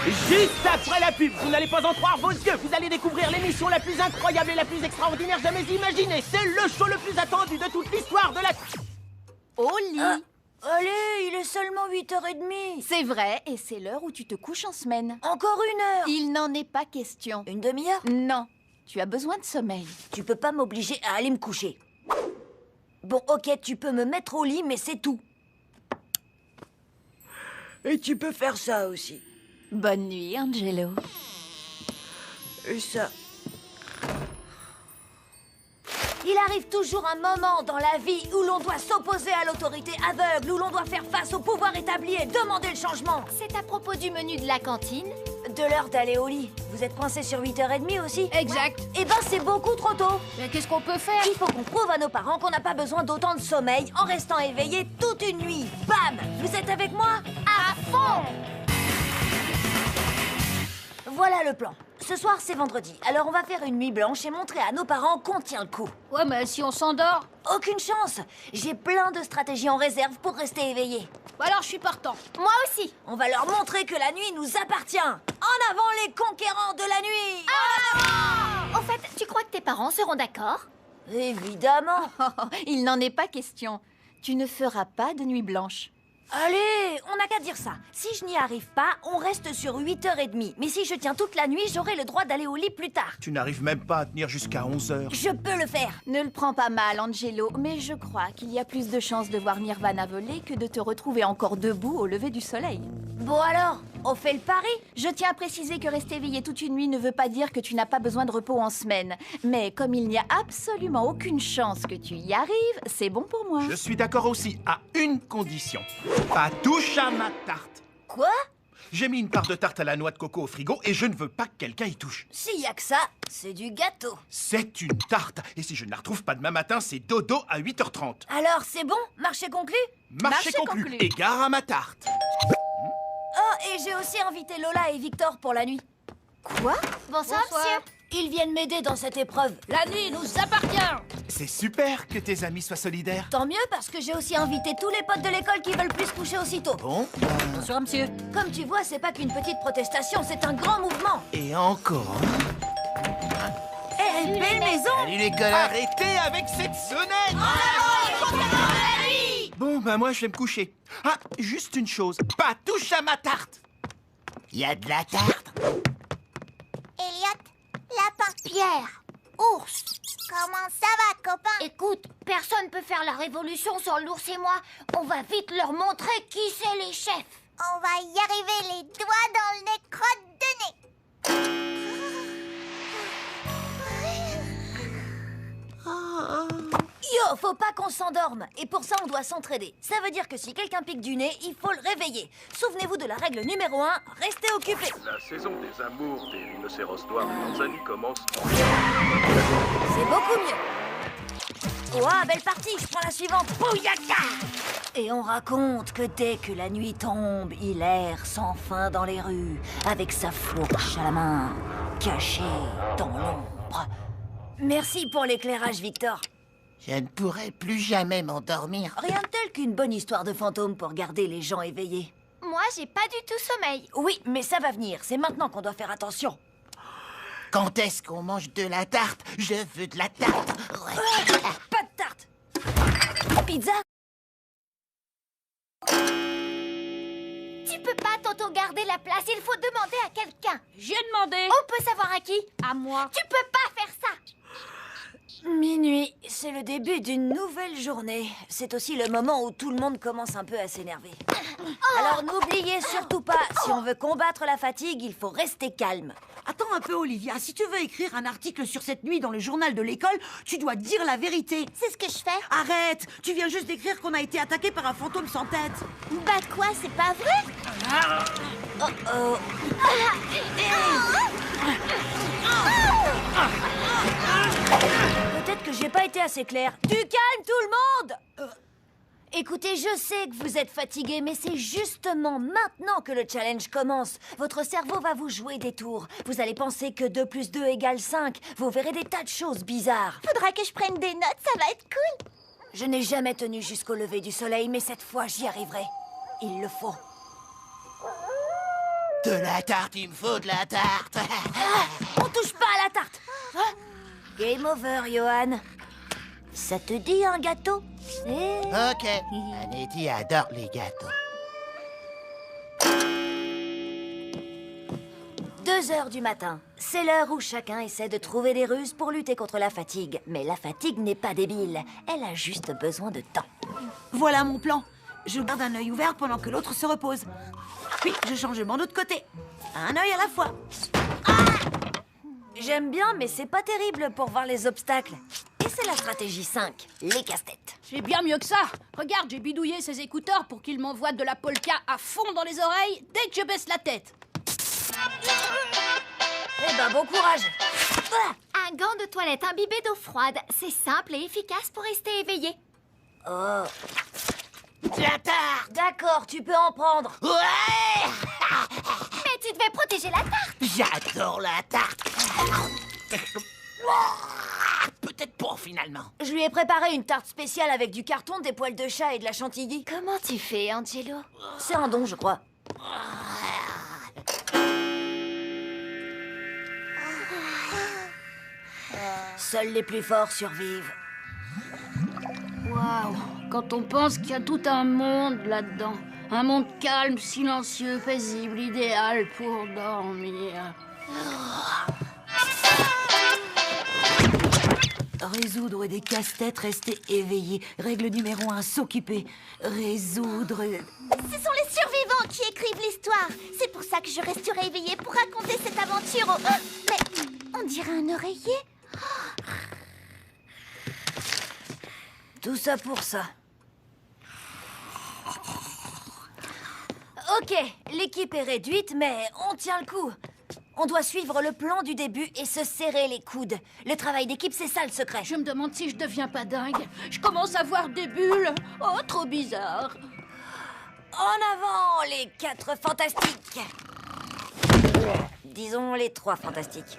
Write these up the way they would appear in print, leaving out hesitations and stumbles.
Juste après la pub, vous n'allez pas en croire vos yeux. Vous allez découvrir l'émission la plus incroyable et la plus extraordinaire jamais imaginée. C'est le show le plus attendu de toute l'histoire de la... Au lit. Allez, il est seulement 8h30. C'est vrai, et c'est l'heure où tu te couches en semaine. Encore 1 heure. Il n'en est pas question. Une demi-heure? Non, tu as besoin de sommeil. Tu peux pas m'obliger à aller me coucher. Bon, ok, tu peux me mettre au lit, mais c'est tout. Et tu peux faire ça aussi. Bonne nuit, Angelo. Et ça... Il arrive toujours un moment dans la vie où l'on doit s'opposer à l'autorité aveugle, où l'on doit faire face au pouvoir établi et demander le changement. C'est à propos du menu de la cantine? De l'heure d'aller au lit. Vous êtes coincé sur 8h30 aussi? Exact. Eh ben, c'est beaucoup trop tôt. Mais qu'est-ce qu'on peut faire? Il faut qu'on prouve à nos parents qu'on n'a pas besoin d'autant de sommeil en restant éveillé toute une nuit. Bam! Vous êtes avec moi? À fond! Voilà le plan. Ce soir, c'est vendredi. Alors, on va faire une nuit blanche et montrer à nos parents qu'on tient le coup. Ouais, mais si on s'endort? Aucune chance. J'ai plein de stratégies en réserve pour rester éveillé. Bah alors je suis partant. Moi aussi. On va leur montrer que la nuit nous appartient. En avant les conquérants de la nuit. Au fait, tu crois que tes parents seront d'accord? Évidemment. Il n'en est pas question. Tu ne feras pas de nuit blanche. Allez, on n'a qu'à dire ça. Si je n'y arrive pas, on reste sur 8h30. Mais si je tiens toute la nuit, j'aurai le droit d'aller au lit plus tard. Tu n'arrives même pas à tenir jusqu'à 11h. Je peux le faire. Ne le prends pas mal, Angelo, mais je crois qu'il y a plus de chances de voir Nirvana voler que de te retrouver encore debout au lever du soleil. Bon alors, on fait le pari? Je tiens à préciser que rester éveillé toute une nuit ne veut pas dire que tu n'as pas besoin de repos en semaine. Mais comme il n'y a absolument aucune chance que tu y arrives, c'est bon pour moi. Je suis d'accord aussi, à une condition. Pas touche à ma tarte. Quoi? J'ai mis une part de tarte à la noix de coco au frigo et je ne veux pas que quelqu'un y touche. S'il y a que ça, c'est du gâteau. C'est une tarte. Et si je ne la retrouve pas demain matin, c'est dodo à 8h30. Alors, c'est bon? Marché conclu? Marché conclu. Égare à ma tarte. Oh, et j'ai aussi invité Lola et Victor pour la nuit. Quoi? Bonsoir, monsieur. Ils viennent m'aider dans cette épreuve. La nuit nous appartient. C'est super que tes amis soient solidaires. Tant mieux, parce que j'ai aussi invité tous les potes de l'école qui veulent plus coucher aussitôt. Bon, Bonsoir, monsieur. Comme tu vois, c'est pas qu'une petite protestation, c'est un grand mouvement. et encore. Eh, belle maison! Salut l'école, arrêtez avec cette sonnette. Bon, ben moi je vais me coucher. Ah, juste une chose, pas touche à ma tarte. Il y a de la tarte. Elliot, lapin, Pierre, ours. Comment ça va, copain? Écoute, personne peut faire la révolution sans l'ours et moi. On va vite leur montrer qui c'est les chefs. On va y arriver les doigts dans le nez, crotte de nez. Yo, faut pas qu'on s'endorme. Et pour ça, on doit s'entraider. Ça veut dire que si quelqu'un pique du nez, il faut le réveiller. Souvenez-vous de la règle numéro 1, restez occupé. La saison des amours des rhinocéros noirs de Tanzanie commence. C'est beaucoup mieux. Ouah, belle partie, je prends la suivante. Bouyaka! Et on raconte que dès que la nuit tombe, il erre sans fin dans les rues, avec sa fourche à la main, caché dans l'ombre. Merci pour l'éclairage, Victor. Je ne pourrai plus jamais m'endormir. Rien de tel qu'une bonne histoire de fantôme pour garder les gens éveillés. Moi, j'ai pas du tout sommeil. Oui, mais ça va venir. C'est maintenant qu'on doit faire attention. Quand est-ce qu'on mange de la tarte? Je veux de la tarte. Ouais. Pas de tarte. Pizza? Tu peux pas t'auto-garder la place, il faut demander à quelqu'un. J'ai demandé. On peut savoir à qui? À moi. Tu peux pas faire ça. Minuit, c'est le début d'une nouvelle journée. C'est aussi le moment où tout le monde commence un peu à s'énerver. Alors n'oubliez surtout pas, si on veut combattre la fatigue, il faut rester calme. Attends un peu, Olivia. Si tu veux écrire un article sur cette nuit dans le journal de l'école, tu dois dire la vérité. C'est ce que je fais. Arrête! Tu viens juste d'écrire qu'on a été attaqué par un fantôme sans tête. Bah quoi, c'est pas vrai? Oh. Peut-être que j'ai pas été assez claire. Du calme, tout le monde! Écoutez, je sais que vous êtes fatigués, mais c'est justement maintenant que le challenge commence. Votre cerveau va vous jouer des tours. Vous allez penser que 2 plus 2 égale 5. Vous verrez des tas de choses bizarres. Faudra que je prenne des notes, ça va être cool. Je n'ai jamais tenu jusqu'au lever du soleil, mais cette fois, j'y arriverai. Il le faut. De la tarte, il me faut de la tarte. On touche pas à la tarte. Game over, Johan. Ça te dit un gâteau? Ok, Annette adore les gâteaux. 2 heures du matin. C'est l'heure où chacun essaie de trouver des ruses pour lutter contre la fatigue. Mais la fatigue n'est pas débile. Elle a juste besoin de temps. Voilà mon plan. Je garde un œil ouvert pendant que l'autre se repose. Puis je change de bandeau de côté. Un œil à la fois. J'aime bien, mais c'est pas terrible pour voir les obstacles. Et c'est la stratégie 5, les casse-têtes. C'est bien mieux que ça. Regarde, j'ai bidouillé ces écouteurs pour qu'ils m'envoient de la polka à fond dans les oreilles dès que je baisse la tête. Eh ben, bon courage. Un gant de toilette imbibé d'eau froide. C'est simple et efficace pour rester éveillé. Oh. La tarte. D'accord, tu peux en prendre. Ouais. Mais tu devais protéger la tarte. J'adore la tarte. Peut-être pas, finalement. Je lui ai préparé une tarte spéciale avec du carton, des poils de chat et de la chantilly. Comment tu fais, Angelo? C'est un don, je crois. Seuls les plus forts survivent. Waouh! Quand on pense qu'il y a tout un monde là-dedans. Un monde calme, silencieux, paisible, idéal pour dormir. Résoudre des casse-têtes, rester éveillé. Règle numéro 1, s'occuper. Résoudre... Ce sont les survivants qui écrivent l'histoire. C'est pour ça que je resterai éveillée pour raconter cette aventure au... Mais on dirait un oreiller. Tout ça pour ça. Ok, l'équipe est réduite, mais on tient le coup. On doit suivre le plan du début et se serrer les coudes. Le travail d'équipe, c'est ça le secret. Je me demande si je deviens pas dingue. Je commence à voir des bulles. Oh, trop bizarre. En avant, les 4 fantastiques. Disons les 3 fantastiques.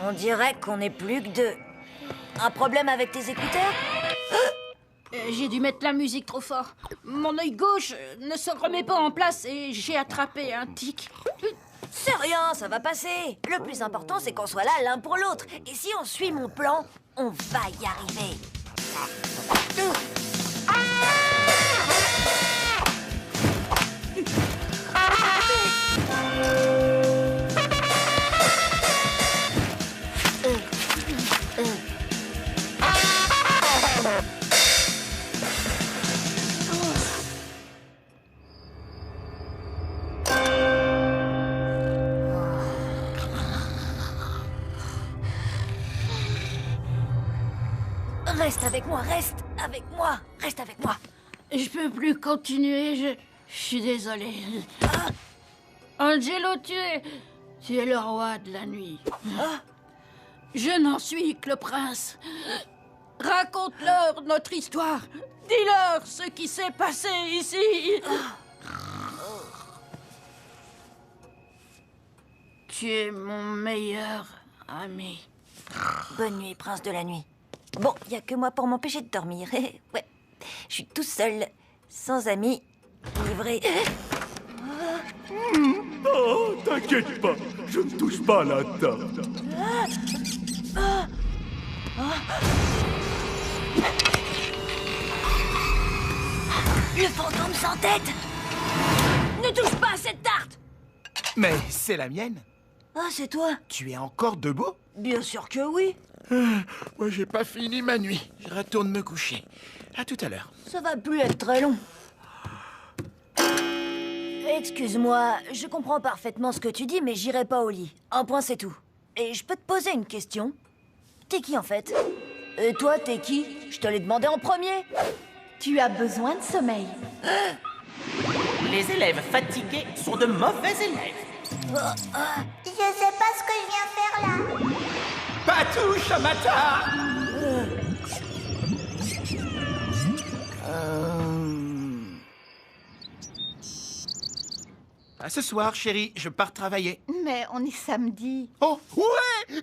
On dirait qu'on n'est plus que 2. Un problème avec tes écouteurs? J'ai dû mettre la musique trop fort. Mon œil gauche ne se remet pas en place et j'ai attrapé un tic. C'est rien, ça va passer. Le plus important, c'est qu'on soit là l'un pour l'autre. Et si on suit mon plan, on va y arriver. Reste avec moi, reste avec moi, reste avec moi. Je peux plus continuer, je suis désolée. Angelo, tu es le roi de la nuit. Je n'en suis que le prince. Raconte-leur notre histoire. Dis-leur ce qui s'est passé ici. Tu es mon meilleur ami. Bonne nuit, prince de la nuit. Bon, il n'y a que moi pour m'empêcher de dormir. Ouais, je suis tout seul, sans amis, livré. Oh, t'inquiète pas, je ne touche pas à la tarte. Le fantôme sans tête! Ne touche pas à cette tarte! Mais c'est la mienne. Ah, c'est toi? Tu es encore debout? Bien sûr que oui. Moi, j'ai pas fini ma nuit. Je retourne me coucher. À tout à l'heure. Ça va plus être très long. Excuse-moi, je comprends parfaitement ce que tu dis, mais j'irai pas au lit. Un point, c'est tout. Et je peux te poser une question? T'es qui, en fait? Et toi, t'es qui? Je te l'ai demandé en premier. Tu as besoin de sommeil. Les élèves fatigués sont de mauvais élèves. Je sais pas ce que je viens faire là. Pas touche à ma tarte. À ce soir, chérie, je pars travailler. Mais on est samedi. Oh, ouais!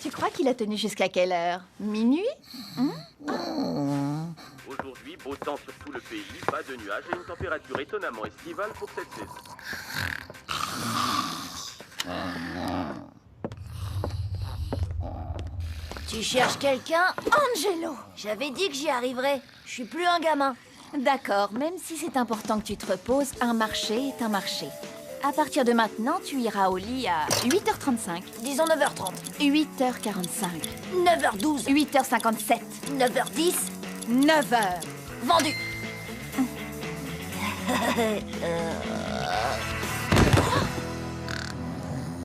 Tu crois qu'il a tenu jusqu'à quelle heure? Minuit? Aujourd'hui, Beau temps sur tout le pays, pas de nuages et une température étonnamment estivale pour cette saison. Tu cherches quelqu'un? Angelo! J'avais dit que j'y arriverais. Je suis plus un gamin. D'accord, même si c'est important que tu te reposes, un marché est un marché. À partir de maintenant, tu iras au lit à 8h35. Disons 9h30. 8h45. 9h12. 8h57. 9h10. 9h. Vendu.